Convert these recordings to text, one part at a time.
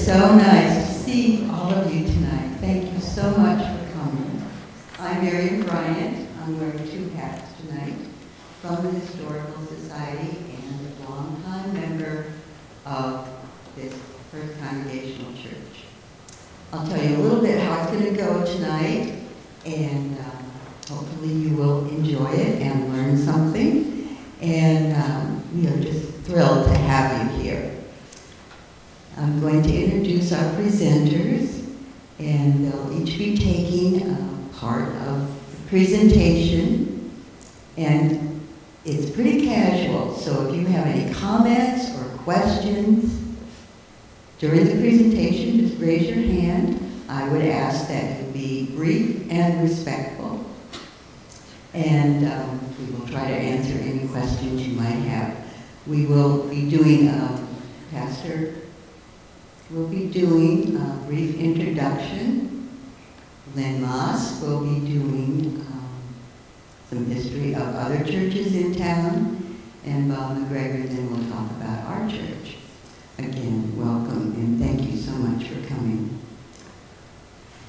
so nice to see all of you tonight. Thank you so much for coming. I'm Miriam Bryant. I'm wearing two hats tonight, from the Historical Society and a longtime member of this First Congregational Church. I'll tell you a little bit how it's going to go tonight, and hopefully you will enjoy it and learn something. And we are just thrilled to have you here. I'm going to introduce our presenters, and they'll each be taking part of the presentation. And it's pretty casual, so if you have any comments or questions during the presentation, just raise your hand. I would ask that you be brief and respectful. And we will try to answer any questions you might have. We will be doing, Pastor will be doing a brief introduction. Lynn Moss will be doing some history of other churches in town. And Bob McGregor then will talk about our church. Again, welcome and thank you so much for coming.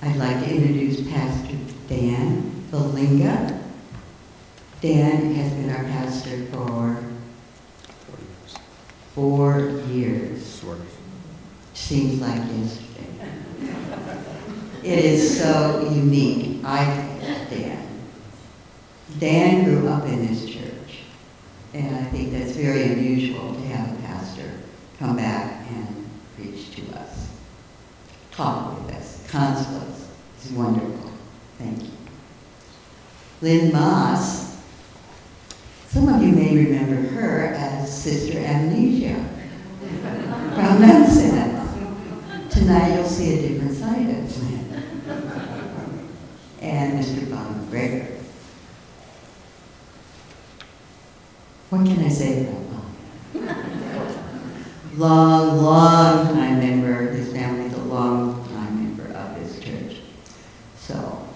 I'd like to introduce Pastor Dan Philia. Dan has been our pastor for 4 years. Sort of. Seems like yesterday. It is so unique, I think, Dan. Dan grew up in this church, and I think that's very unusual to have a pastor come back and preach to us, talk with us, counsel us. It's wonderful. Thank you. Lynn Moss, some of you may remember her as Sister Amnesia from Nonsense. Tonight you'll see a different side of Lynn. And Mr. Bob McGregor. What can I say about Bob? Long time member. His family's a long time member of this church. So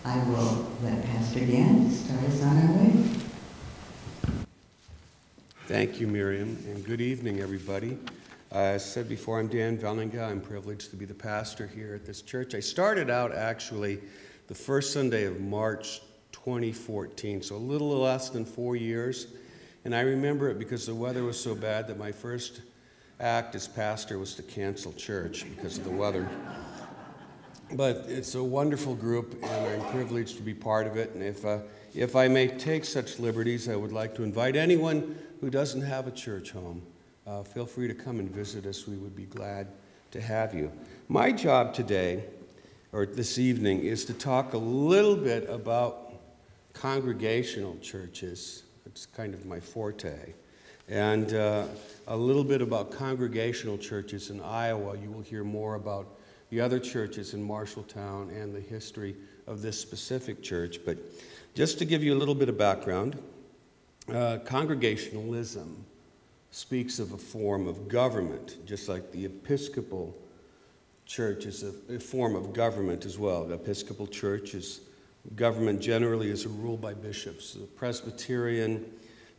I will let Pastor Dan start us on our way. Thank you, Miriam, and good evening, everybody. As said before, I'm Dan Philia. I'm privileged to be the pastor here at this church. I started out actually the first Sunday of March 2014, so a little less than 4 years. And I remember it because the weather was so bad that my first act as pastor was to cancel church because of the weather. But it's a wonderful group, and I'm privileged to be part of it. And if I may take such liberties, I would like to invite anyone who doesn't have a church home. Feel free to come and visit us. We would be glad to have you. My job today, or this evening, is to talk a little bit about congregational churches. It's kind of my forte. And a little bit about congregational churches in Iowa. You will hear more about the other churches in Marshalltown and the history of this specific church. But just to give you a little bit of background, Congregationalism speaks of a form of government, just like the Episcopal Church is a form of government as well. The Episcopal Church is government generally is a rule by bishops. The Presbyterian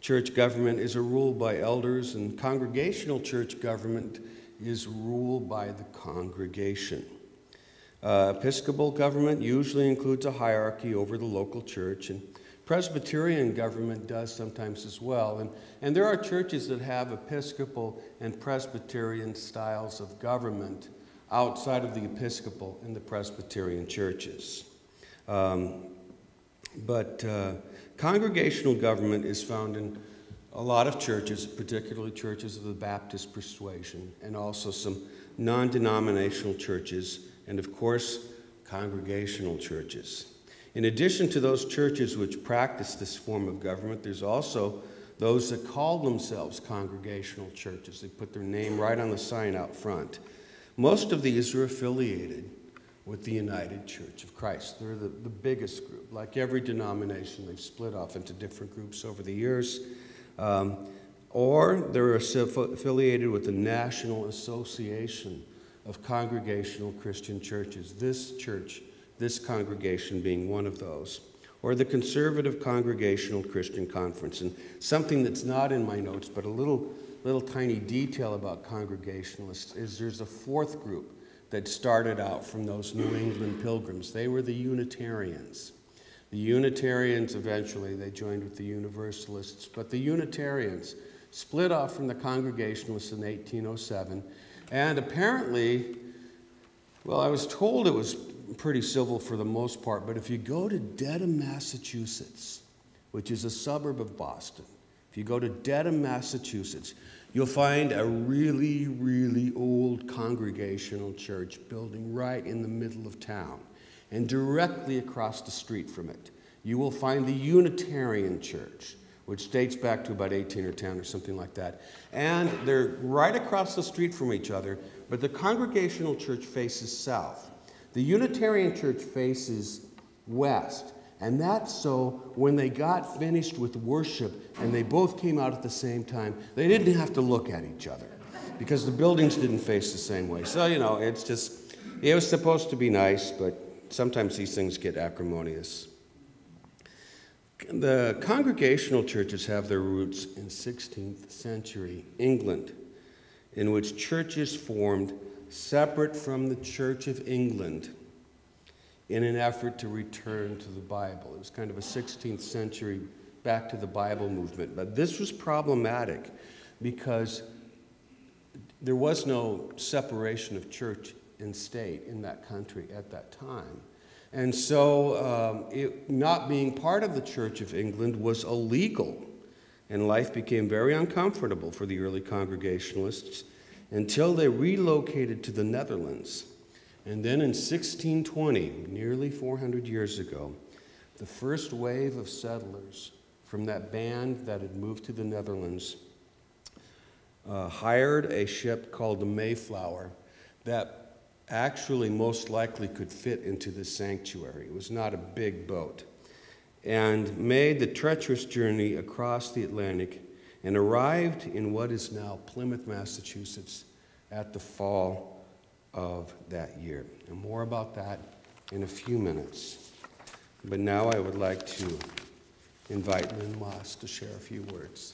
church government is a rule by elders, and Congregational church government is ruled by the congregation. Episcopal government usually includes a hierarchy over the local church, and Presbyterian government does sometimes as well. And there are churches that have Episcopal and Presbyterian styles of government outside of the Episcopal and the Presbyterian churches. But congregational government is found in a lot of churches, particularly churches of the Baptist persuasion, and also some non-denominational churches, and of course, congregational churches. In addition to those churches which practice this form of government, there's also those that call themselves congregational churches. They put their name right on the sign out front. Most of these are affiliated with the United Church of Christ. They're the biggest group. Like every denomination, they've split off into different groups over the years. Or they're affiliated with the National Association of Congregational Christian Churches. This church, this congregation being one of those. Or the Conservative Congregational Christian Conference. And something that's not in my notes, but a little tiny detail about Congregationalists is there's a fourth group that started out from those New England pilgrims. They were the Unitarians. The Unitarians eventually, they joined with the Universalists, but the Unitarians split off from the Congregationalists in 1807, and apparently, well, I was told it was pretty civil for the most part, but if you go to Dedham, Massachusetts, which is a suburb of Boston, if you go to Dedham, Massachusetts, you'll find a really, really old Congregational church building right in the middle of town. And directly across the street from it, you will find the Unitarian church, which dates back to about 1810 or something like that. And they're right across the street from each other, but the Congregational church faces south. The Unitarian church faces west. And that's so when they got finished with worship and they both came out at the same time, they didn't have to look at each other because the buildings didn't face the same way. So, you know, it's just, it was supposed to be nice, but sometimes these things get acrimonious. The Congregational churches have their roots in 16th century England, in which churches formed separate from the Church of England in an effort to return to the Bible. It was kind of a 16th century back to the Bible movement. But this was problematic because there was no separation of church and state in that country at that time. And so it not being part of the Church of England was illegal, and life became very uncomfortable for the early Congregationalists until they relocated to the Netherlands. And then in 1620, nearly 400 years ago, the first wave of settlers from that band that had moved to the Netherlands hired a ship called the Mayflower that actually most likely could fit into the sanctuary. It was not a big boat. And made the treacherous journey across the Atlantic and arrived in what is now Plymouth, Massachusetts at the fall of that year. And more about that in a few minutes. But now I would like to invite Lynn Moss to share a few words.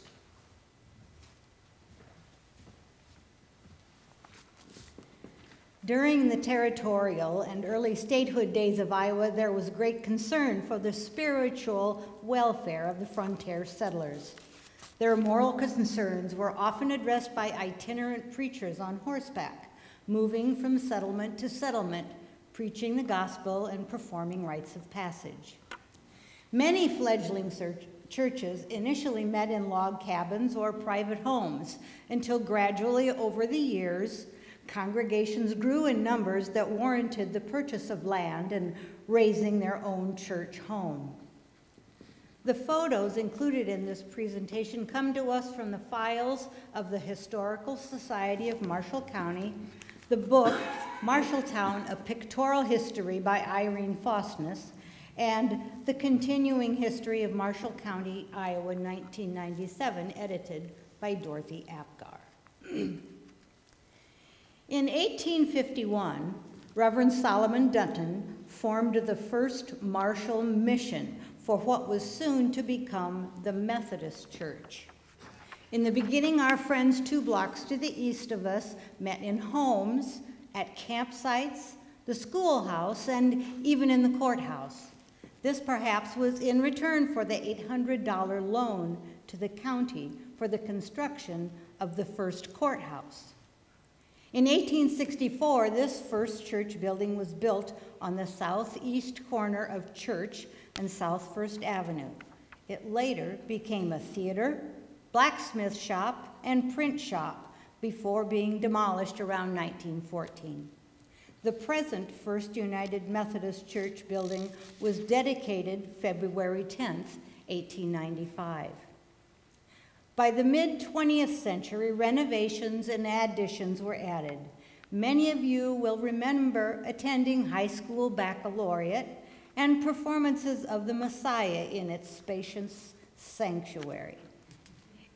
During the territorial and early statehood days of Iowa, there was great concern for the spiritual welfare of the frontier settlers. Their moral concerns were often addressed by itinerant preachers on horseback, moving from settlement to settlement, preaching the gospel and performing rites of passage. Many fledgling churches initially met in log cabins or private homes, until gradually over the years, congregations grew in numbers that warranted the purchase of land and raising their own church home. The photos included in this presentation come to us from the files of the Historical Society of Marshall County, the book Marshalltown, A Pictorial History by Irene Faustness, and the Continuing History of Marshall County, Iowa, 1997, edited by Dorothy Apgar. In 1851, Reverend Solomon Dutton formed the first Marshall mission for what was soon to become the Methodist Church. In the beginning, our friends 2 blocks to the east of us met in homes, at campsites, the schoolhouse, and even in the courthouse. This perhaps was in return for the $800 loan to the county for the construction of the first courthouse. In 1864, this first church building was built on the southeast corner of Church and South First Avenue. It later became a theater, blacksmith shop, and print shop before being demolished around 1914. The present First United Methodist Church building was dedicated February 10th, 1895. By the mid-20th century, renovations and additions were added. Many of you will remember attending high school baccalaureate and performances of the Messiah in its spacious sanctuary.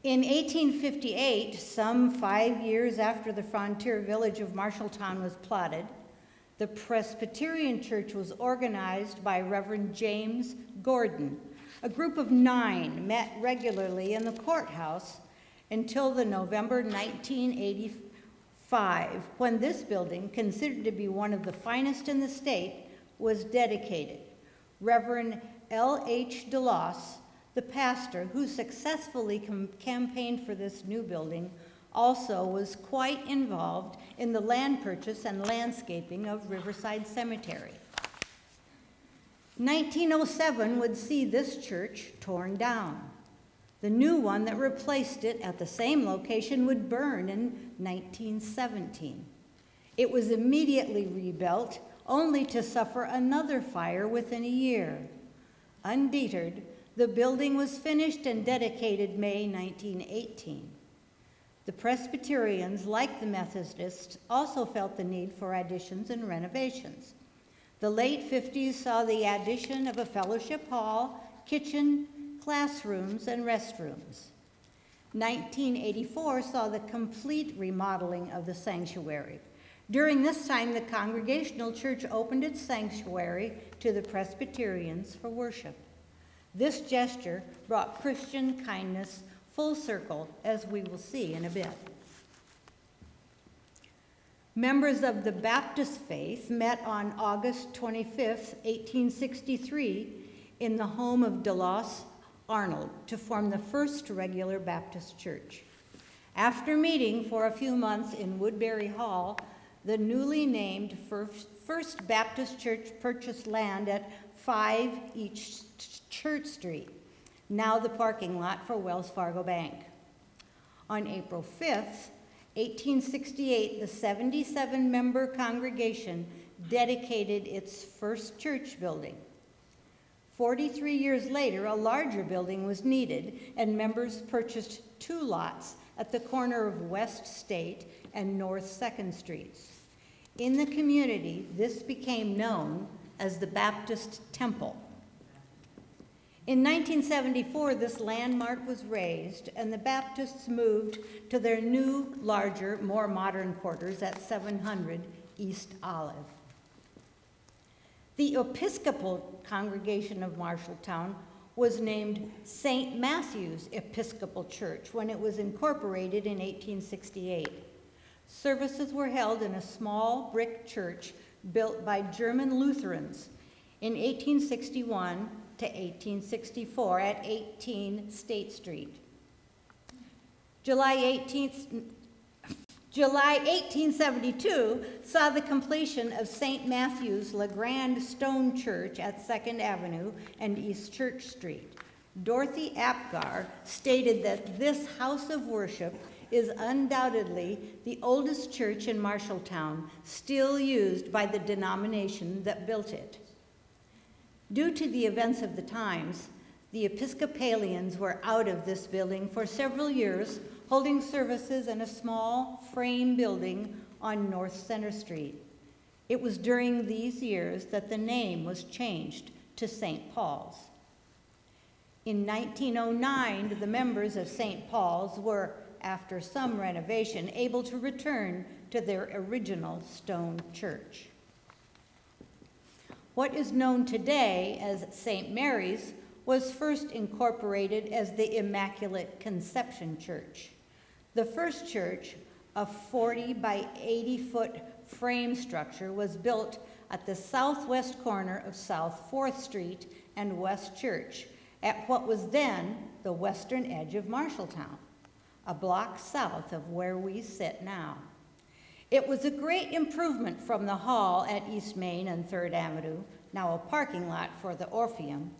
In 1858, some 5 years after the frontier village of Marshalltown was plotted, the Presbyterian Church was organized by Reverend James Gordon. A group of 9 met regularly in the courthouse until the November 1984 5, when this building, considered to be one of the finest in the state, was dedicated. Reverend L.H. DeLoss, the pastor who successfully campaigned for this new building, also was quite involved in the land purchase and landscaping of Riverside Cemetery. 1907 would see this church torn down. The new one that replaced it at the same location would burn in 1917. It was immediately rebuilt, only to suffer another fire within a year. Undeterred, the building was finished and dedicated May 1918. The Presbyterians, like the Methodists, also felt the need for additions and renovations. The late 50s saw the addition of a fellowship hall, kitchen, classrooms, and restrooms. 1984 saw the complete remodeling of the sanctuary. During this time, the Congregational Church opened its sanctuary to the Presbyterians for worship. This gesture brought Christian kindness full circle, as we will see in a bit. Members of the Baptist faith met on August 25, 1863, in the home of DeLoss Arnold to form the first regular Baptist church. After meeting for a few months in Woodbury Hall, the newly named First Baptist Church purchased land at 5 East Church Street, now the parking lot for Wells Fargo Bank. On April 5th, 1868, the 77-member congregation dedicated its first church building. 43 years later, a larger building was needed, and members purchased 2 lots at the corner of West State and North 2nd Streets. In the community, this became known as the Baptist Temple. In 1974, this landmark was raised, and the Baptists moved to their new, larger, more modern quarters at 700 East Olive. The Episcopal congregation of Marshalltown was named St. Matthew's Episcopal Church when it was incorporated in 1868. Services were held in a small brick church built by German Lutherans in 1861 to 1864 at 18 State Street. July 1872 saw the completion of St. Matthew's Legrand Stone Church at 2nd Avenue and East Church Street. Dorothy Apgar stated that this house of worship is undoubtedly the oldest church in Marshalltown, still used by the denomination that built it. Due to the events of the times, the Episcopalians were out of this building for several years, holding services in a small frame building on North Center Street. It was during these years that the name was changed to St. Paul's. In 1909, the members of St. Paul's were, after some renovation, able to return to their original stone church. What is known today as St. Mary's was first incorporated as the Immaculate Conception Church. The first church, a 40 by 80-foot frame structure, was built at the southwest corner of South 4th Street and West Church, at what was then the western edge of Marshalltown, a block south of where we sit now. It was a great improvement from the hall at East Main and 3rd Avenue, now a parking lot for the Orpheum,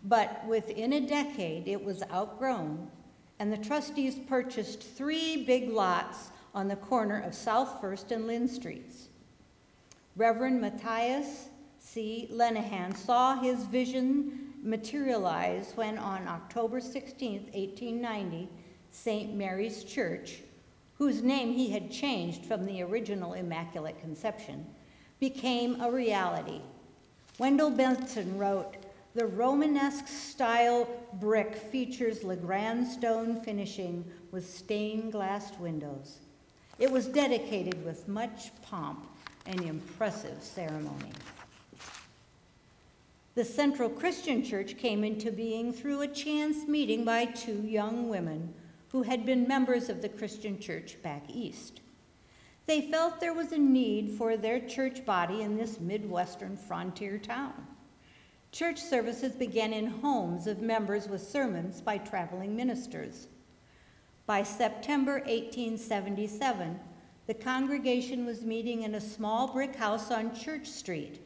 but within a decade it was outgrown, and the trustees purchased 3 big lots on the corner of South 1st and Lynn Streets. Reverend Matthias C. Lenehan saw his vision materialize when on October 16, 1890, St. Mary's Church, whose name he had changed from the original Immaculate Conception, became a reality. Wendell Benson wrote, "The Romanesque-style brick features Legrand stone finishing with stained-glass windows. It was dedicated with much pomp and impressive ceremony." The Central Christian Church came into being through a chance meeting by 2 young women who had been members of the Christian Church back east. They felt there was a need for their church body in this Midwestern frontier town. Church services began in homes of members with sermons by traveling ministers. By September 1877, the congregation was meeting in a small brick house on Church Street.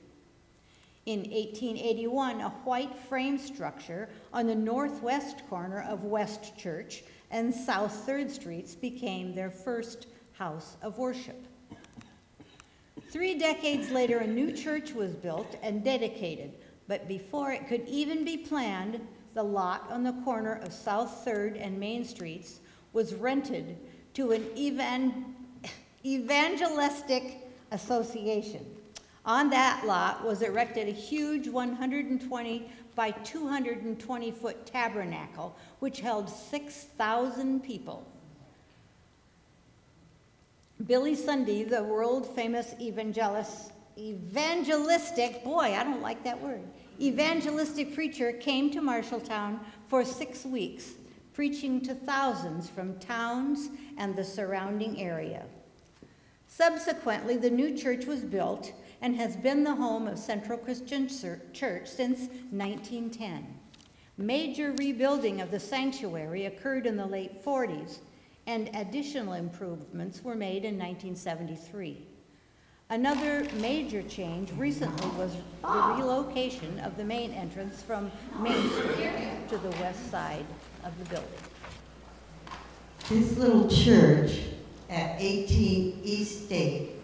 In 1881, a white frame structure on the northwest corner of West Church and South 3rd Streets became their first house of worship. 3 decades later, a new church was built and dedicated, but before it could even be planned, the lot on the corner of South 3rd and Main Streets was rented to an evangelistic association. On that lot was erected a huge 120 by 220 foot tabernacle, which held 6,000 people. Billy Sunday, the world famous evangelistic, boy, I don't like that word, evangelistic preacher came to Marshalltown for 6 weeks, preaching to thousands from towns and the surrounding area. Subsequently, the new church was built and has been the home of Central Christian Church since 1910. Major rebuilding of the sanctuary occurred in the late 40s, and additional improvements were made in 1973. Another major change recently was the relocation of the main entrance from Main Street to the west side of the building. This little church at 18 East State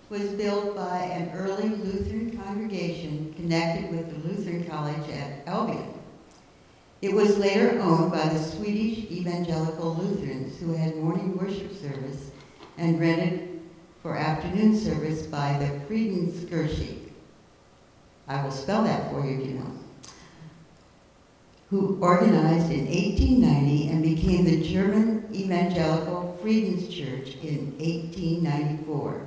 was built by an early Lutheran congregation connected with the Lutheran College at Albion. It was later owned by the Swedish Evangelical Lutherans, who had morning worship service and rented for afternoon service by the Friedenskirche. I will spell that for you, you know. Who organized in 1890 and became the German Evangelical Friedenschurch in 1894.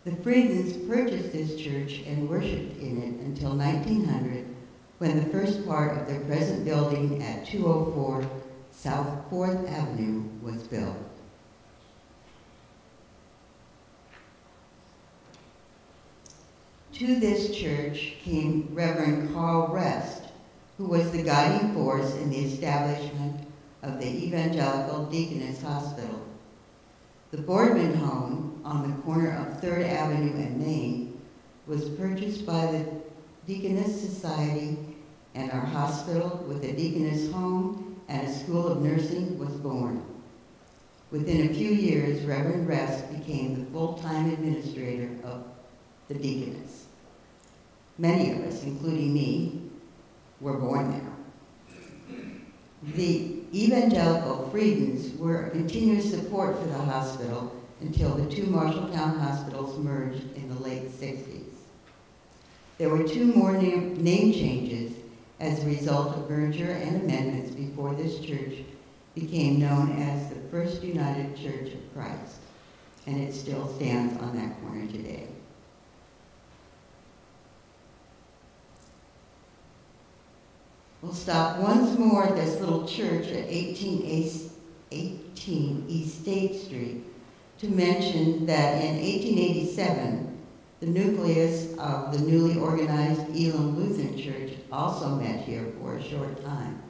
The Friedens purchased this church and worshiped in it until 1900, when the first part of their present building at 204 South 4th Avenue was built. To this church came Reverend Carl Rest, who was the guiding force in the establishment of the Evangelical Deaconess Hospital. The Boardman home on the corner of 3rd Avenue and Main was purchased by the Deaconess Society, and our hospital with a deaconess home and a school of nursing was born. Within a few years, Reverend Rest became the full-time administrator of the deaconess. Many of us, including me, were born there. The Evangelical Friedens were a continuous support for the hospital until the two Marshalltown hospitals merged in the late 60s. There were 2 more name changes as a result of merger and amendments before this church became known as the First United Church of Christ, and it still stands on that corner today. We'll stop once more at this little church at 18 East State Street to mention that in 1887, the nucleus of the newly organized Elam Lutheran Church also met here for a short time.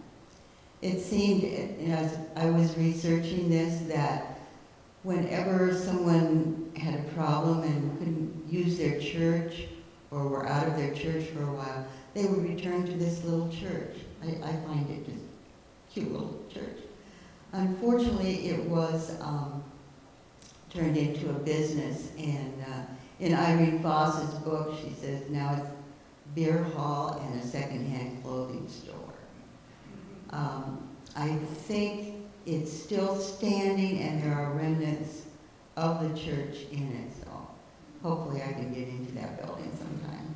It seemed, as I was researching this, that whenever someone had a problem and couldn't use their church or were out of their church for a while, they would return to this little church. I find it just a cute little church. Unfortunately, it was turned into a business, and in Irene Foss's book, she says now it's beer hall and a secondhand clothing store. I think it's still standing, and there are remnants of the church in it, so hopefully I can get into that building sometime.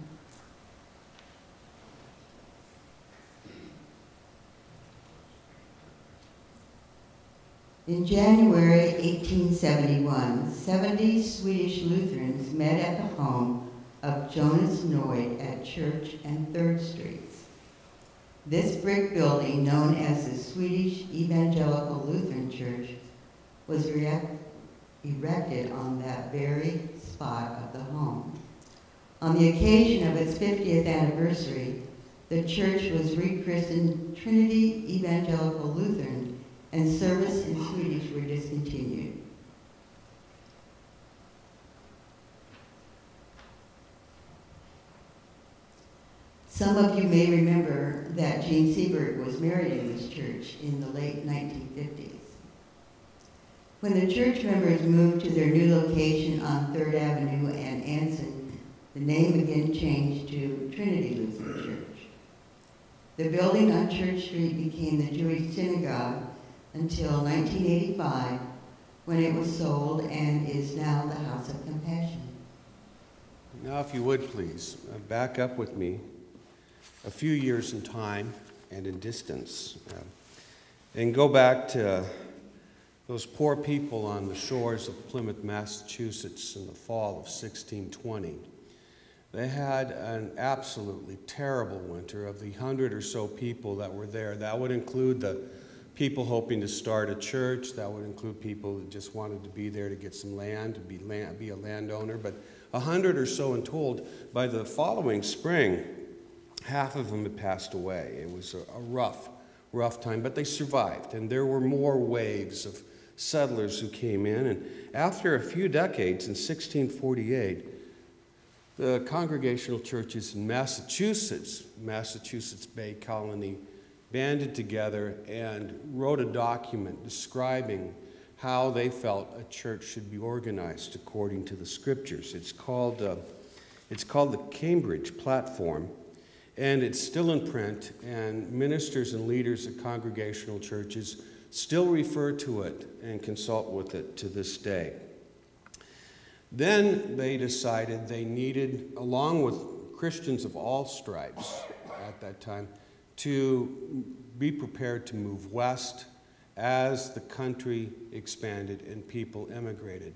In January 1871, 70 Swedish Lutherans met at the home of Jonas Noyd at Church and 3rd Streets. This brick building, known as the Swedish Evangelical Lutheran Church, was erected on that very spot of the home. On the occasion of its 50th anniversary, the church was rechristened Trinity Evangelical Lutheran, and service in Swedish were discontinued. Some of you may remember that Gene Seberg was married in this church in the late 1950s. When the church members moved to their new location on 3rd Avenue and Anson, the name again changed to Trinity Lutheran Church. The building on Church Street became the Jewish synagogue until 1985, when it was sold and is now the House of Compassion. Now, if you would please, back up with me a few years in time and in distance, and go back to those poor people on the shores of Plymouth, Massachusetts in the fall of 1620. They had an absolutely terrible winter. Of the 100 or so people that were there, that would include the people hoping to start a church, that would include people that just wanted to be there to get some land, to be a landowner, but 100 or so in total. By the following spring, half of them had passed away. It was a rough time, but they survived, and there were more waves of settlers who came in, and after a few decades, in 1648, the Congregational churches in Massachusetts Bay Colony, banded together and wrote a document describing how they felt a church should be organized according to the scriptures. It's called the Cambridge Platform, and it's still in print, and ministers and leaders at Congregational churches still refer to it and consult with it to this day. Then they decided they needed, along with Christians of all stripes at that time, to be prepared to move west as the country expanded and people immigrated.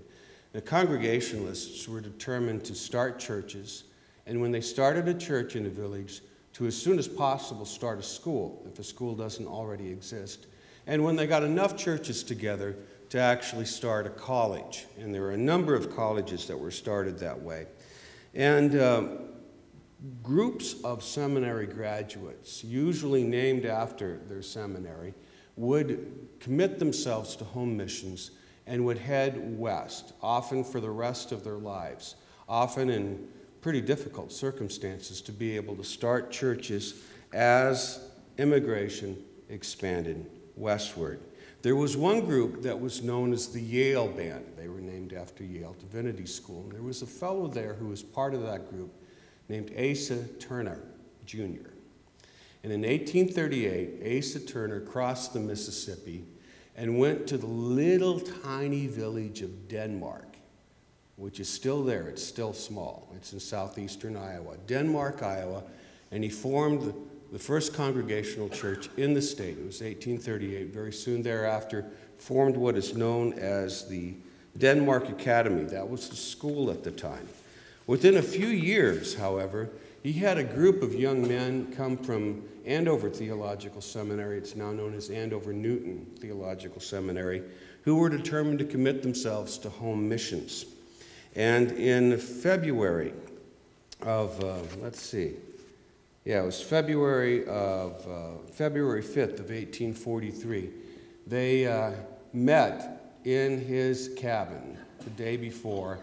The Congregationalists were determined to start churches, and when they started a church in a village, to as soon as possible start a school, if a school doesn't already exist. And when they got enough churches together, to actually start a college. And there were a number of colleges that were started that way. And groups of seminary graduates, usually named after their seminary, would commit themselves to home missions and would head west, often for the rest of their lives, often in pretty difficult circumstances, to be able to start churches as immigration expanded westward. There was one group that was known as the Yale Band. They were named after Yale Divinity School. And there was a fellow there who was part of that group named Asa Turner, Jr. And in 1838, Asa Turner crossed the Mississippi and went to the little tiny village of Denmark, which is still there. It's still small. It's in southeastern Iowa, Denmark, Iowa, and he formed the first Congregational church in the state. It was 1838. Very soon thereafter, formed what is known as the Denmark Academy. That was the school at the time. Within a few years, however, he had a group of young men come from Andover Theological Seminary. It's now known as Andover Newton Theological Seminary, who were determined to commit themselves to home missions. And in February of, it was February 5th of 1843. They met in his cabin the day before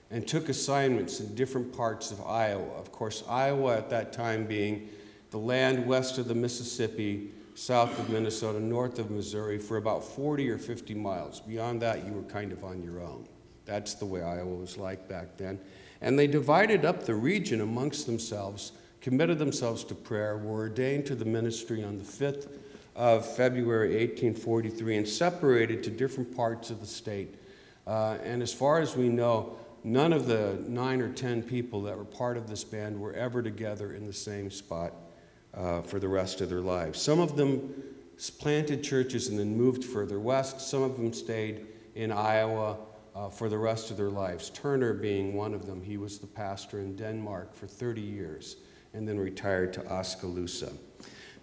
and took assignments in different parts of Iowa. Of course, Iowa at that time being the land west of the Mississippi, south of Minnesota, north of Missouri, for about 40 or 50 miles. Beyond that, you were kind of on your own. That's the way Iowa was like back then. And they divided up the region amongst themselves, committed themselves to prayer, were ordained to the ministry on the 5th of February, 1843, and separated to different parts of the state. And as far as we know, none of the 9 or 10 people that were part of this band were ever together in the same spot for the rest of their lives. Some of them planted churches and then moved further west. Some of them stayed in Iowa for the rest of their lives, Turner being one of them. He was the pastor in Denmark for 30 years and then retired to Oskaloosa.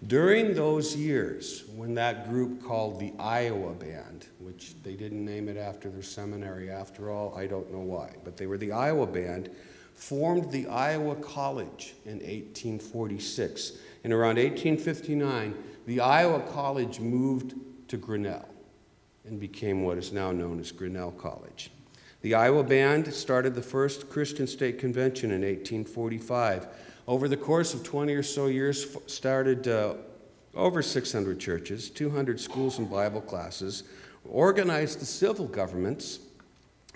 During those years, when that group called the Iowa Band, which they didn't name it after their seminary after all, I don't know why, but they were the Iowa Band, formed the Iowa College in 1846. And around 1859, the Iowa College moved to Grinnell and became what is now known as Grinnell College. The Iowa Band started the first Christian State Convention in 1845. Over the course of 20 or so years, started over 600 churches, 200 schools and Bible classes, organized the civil governments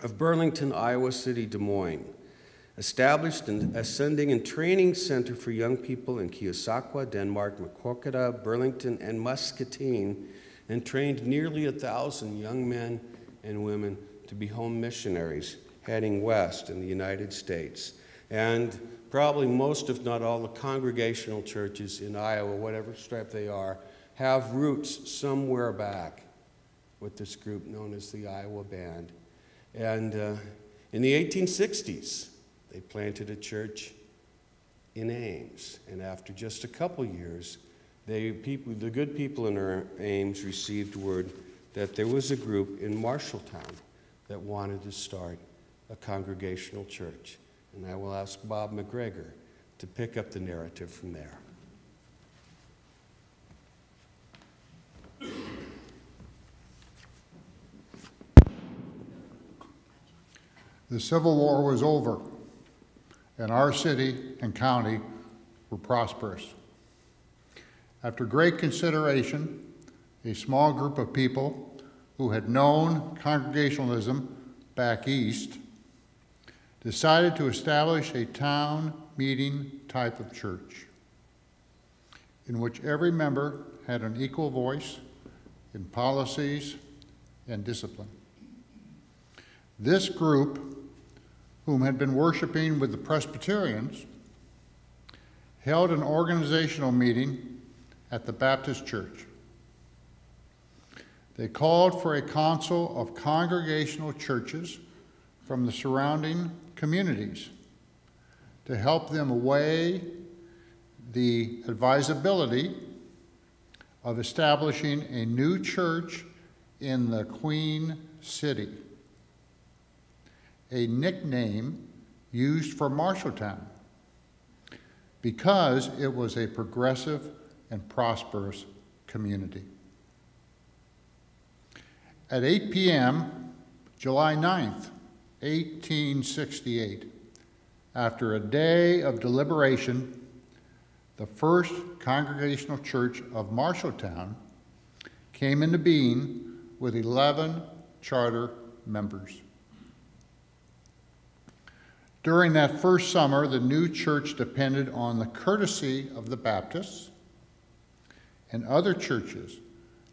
of Burlington, Iowa City, Des Moines, established an ascending and training center for young people in Keosauqua, Denmark, Maquoketa, Burlington, and Muscatine, and trained nearly 1,000 young men and women to be home missionaries heading west in the United States. And probably most, if not all, the Congregational churches in Iowa, whatever stripe they are, have roots somewhere back with this group known as the Iowa Band. And in the 1860s, they planted a church in Ames. And after just a couple years, the good people in Ames received word that there was a group in Marshalltown that wanted to start a Congregational church. And I will ask Bob McGregor to pick up the narrative from there. The Civil War was over, and our city and county were prosperous. After great consideration, a small group of people who had known Congregationalism back east decided to establish a town meeting type of church in which every member had an equal voice in policies and discipline. This group, whom had been worshiping with the Presbyterians, held an organizational meeting at the Baptist Church. They called for a council of congregational churches from the surrounding communities to help them weigh the advisability of establishing a new church in the Queen City, a nickname used for Marshalltown because it was a progressive and prosperous community. At 8 p.m., July 9th, 1868, after a day of deliberation, the first Congregational Church of Marshalltown came into being with 11 charter members. During that first summer, the new church depended on the courtesy of the Baptists and other churches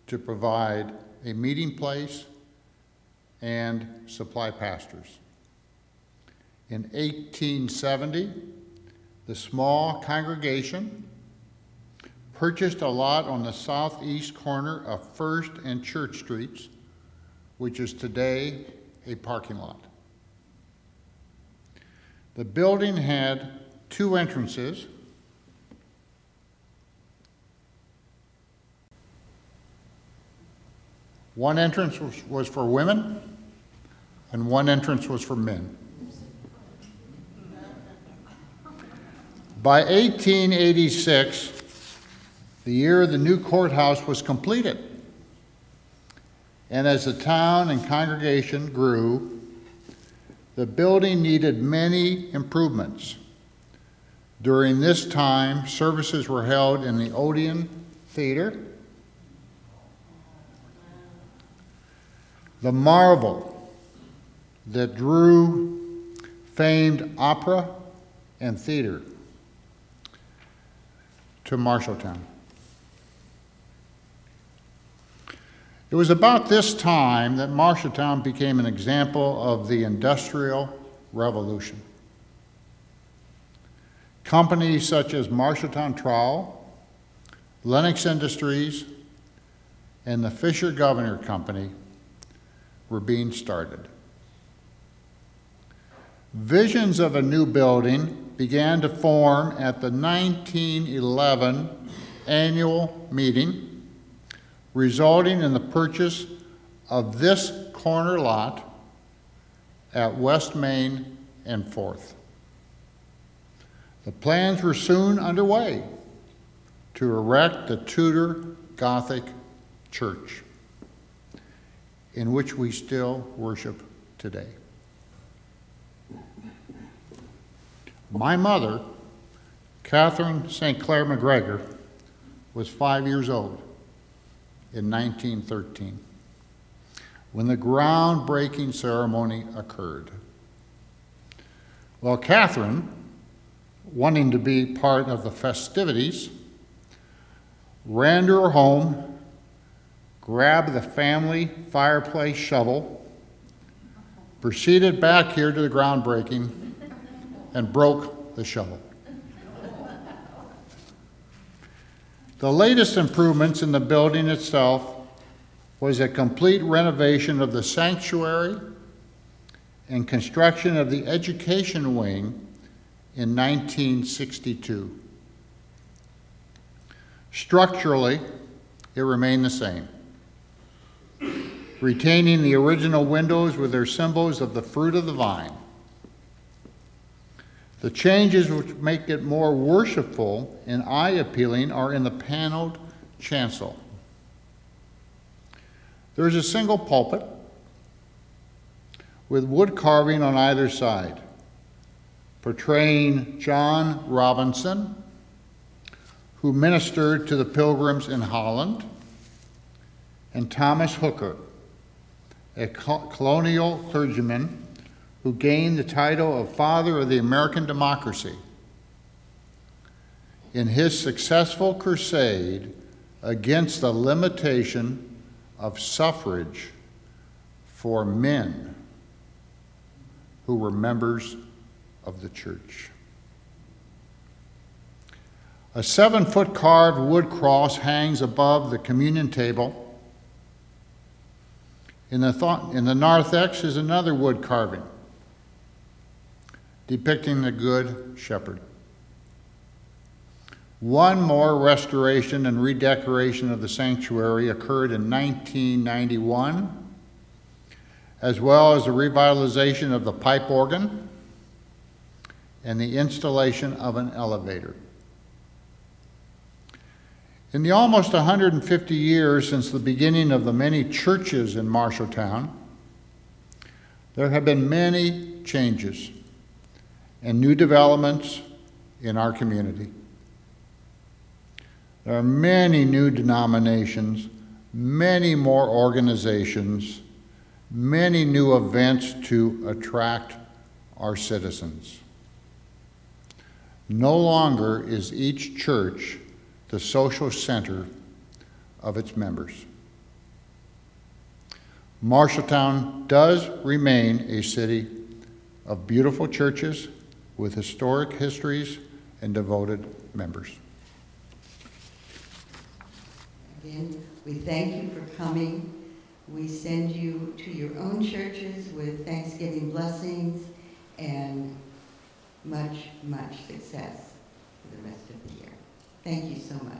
to provide a meeting place and supply pastors. In 1870, the small congregation purchased a lot on the southeast corner of First and Church Streets, which is today a parking lot. The building had two entrances. One entrance was for women, and one entrance was for men. By 1886, the year the new courthouse was completed, and as the town and congregation grew, the building needed many improvements. During this time, services were held in the Odeon Theater, the marvel that drew famed opera and theater to Marshalltown. It was about this time that Marshalltown became an example of the Industrial Revolution. Companies such as Marshalltown Trowel, Lennox Industries, and the Fisher Governor Company were being started. Visions of a new building began to form at the 1911 annual meeting, resulting in the purchase of this corner lot at West Main and 4th. The plans were soon underway to erect the Tudor Gothic church, in which we still worship today. My mother, Catherine St. Clair McGregor, was 5 years old in 1913 when the groundbreaking ceremony occurred. Well, Catherine, wanting to be part of the festivities, ran to her home, grabbed the family fireplace shovel, proceeded back here to the groundbreaking, and broke the shovel. The latest improvements in the building itself was a complete renovation of the sanctuary and construction of the education wing in 1962. Structurally, it remained the same, retaining the original windows with their symbols of the fruit of the vine. The changes which make it more worshipful and eye-appealing are in the paneled chancel. There is a single pulpit with wood carving on either side, portraying John Robinson, who ministered to the pilgrims in Holland, and Thomas Hooker, a colonial clergyman who gained the title of Father of the American Democracy in his successful crusade against the limitation of suffrage for men who were members of the church. A 7-foot carved wood cross hangs above the communion table. In the narthex is another wood carving depicting the Good Shepherd. One more restoration and redecoration of the sanctuary occurred in 1991, as well as the revitalization of the pipe organ and the installation of an elevator. In the almost 150 years since the beginning of the many churches in Marshalltown, there have been many changes and new developments in our community. There are many new denominations, many more organizations, many new events to attract our citizens. No longer is each church the social center of its members. Marshalltown does remain a city of beautiful churches with historic histories and devoted members. Again, we thank you for coming. We send you to your own churches with Thanksgiving blessings and much, much success for the rest of the year. Thank you so much.